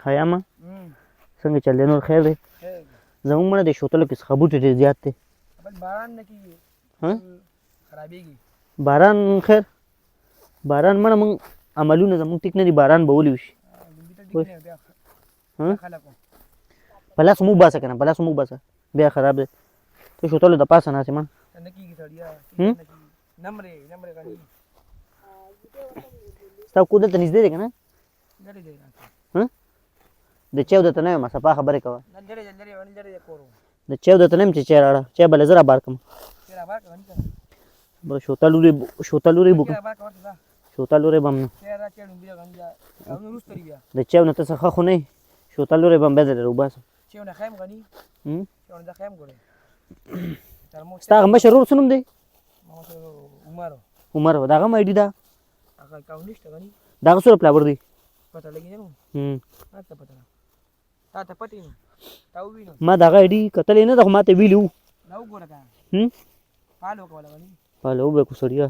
خیامه څنګه چل دی نور خیر دی زمونږ مړه د شوتلو کې څخه بوټي ډېر زیات دی باران نه کېږي خرابېږي باران خیر باران مړه موږ عملونه زموږ ټیک نه دي باران به ولي وشي په لاس موږ باسه که نه په لاس موږ باسه بیا خراب دی ته شوتلو د پاسه ناستې مړه نه کېږي سړیا نمرې غني ستا کور دلته نږدې دی که نه د چای درته نه یم صفا خبرې کوه د چای درته نه یم چې چای راوړه چای به له زه رابار کړم بله شوتلورې به شوتلورې به هم نه د چای نه ته څه ښه خو نه یې شوتلورې به هم بیا درته وباسم ستا هغه مشر ورور څه نوم دی عمر د هغه هم آیډي ده د هغه څومره پلاور دی ما د هغه آیډي کتلی نه ده خو ما ته ویلي وو فالو وبکړو سړیا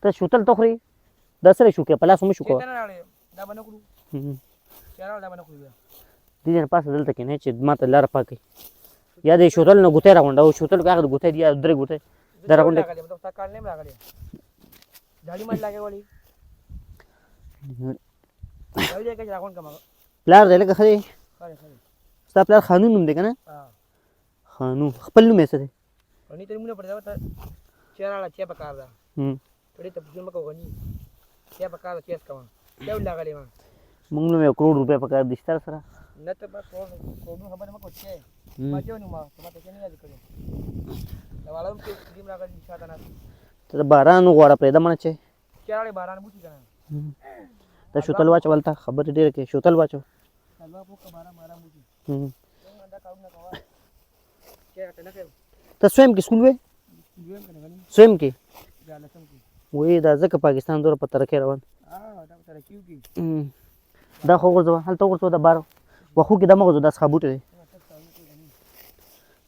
ته شوتل ته خورې دا سره شو کې په لاس مه شو کوه دې نه پاسه دلته کښېنئ چې ما ته لاره پاکوي یا د شوتل نه ګوتی راغونډوه شوتل کې هغه د ګوتی دي یا درې ګوتی دا راغونډوي پلار دی لکه ښه دی ستا پلار خانون نوم دی که نه خانون خپل نوم یې څه دی موږ نوم یو کروڑ روپۍ پکار دي ستا سره ته د باران وغواړه پرېږده مړه چې ته شوتل واچو هلته خبرې ډېرې کوې شوتل واچو ته سویم کې سکول وې سویم کې وایي دا ځکه پاکستان دومره په ترقۍ روان دا خو وغورځوه هلته وغورځوه دا بار وښو کې دا مه غورځوه دا څخه بوټی دی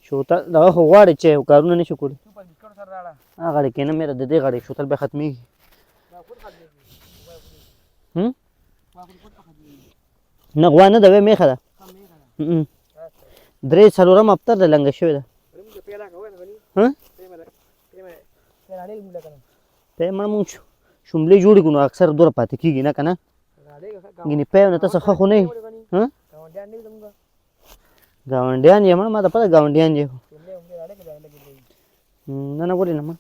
شوتل دغه خو غواړي چې کارونه نه شي کولی هغه غاړې کښېنه مېره د دې غاړې شوتل بیا ختمېږي نه غوا نه ده وی میخه ده درې څلورم افتر ده لنګه شوې ده پی مړه مونږ شوملې جوړې کړو نو اکثر دوره پاتې کېږي نه که نه ګینې پی نه ته څه ښه خو نه یې ګاونډیان یې مړه ما ته پته ګاونډیان یې نه نه ولې نه مړه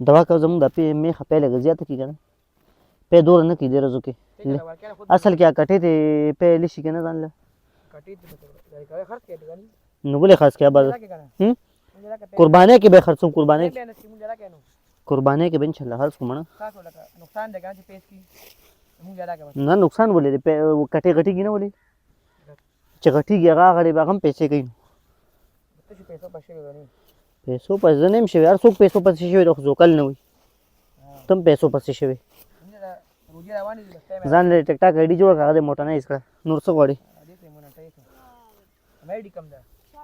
دوا کوه زمونږ دا میخه پی لږه زیاته کېږي که نه پی دوره نه کوي دې ورځو کې اصل کې کټې ته پی لشي که نه ځان له نو ولې خرڅ کړه بعد قربانۍ کې به خرڅوم قربانۍ کې به انشاءالله خرڅ کوم نه نقصان ولې دی کټې غټېږي نه ولې چې غټېږي هغه غړې به هغه هم پیسې کوي پیسو پسې زه نه یم شوی هر څوک پیسو پسې شوی دی خو زوکل نه وي ته هم پیسو پسې شوی ځان له ټیک ټاک آیډي جوړه کړه هغه دې موټنایز کړه نور څه غواړې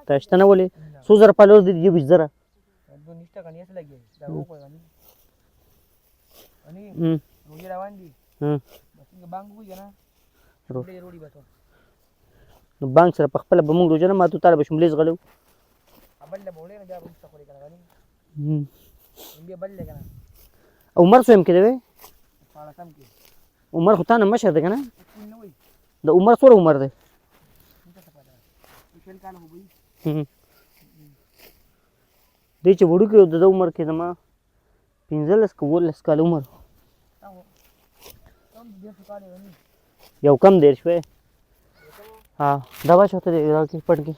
ته شته نه ولې څو زره فالوور دي یو 20 زره نو بانک سره په خپله به مونږ روژه نه ماتو تاله به شملې زغلو عمر سویم کې دی وی عمر خو تا نه مشر دی که نه د عمر څومره عمر دی دی چې وړوکی و د ده عمر کې زما 15 که 18 کاله عمر یو کم دیر شوی ها دا واچو ته دې راکې پټ کې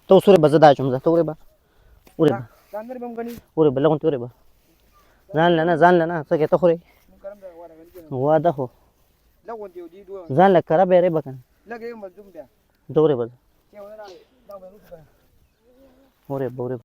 ته اوس ورې به زه دا اچوم زه ته ورې به ورې به لغونتې ورې به ځان له نه څه کې ته خورې واده خو ځان له کره بیرې به که نه ته ورې به ورې به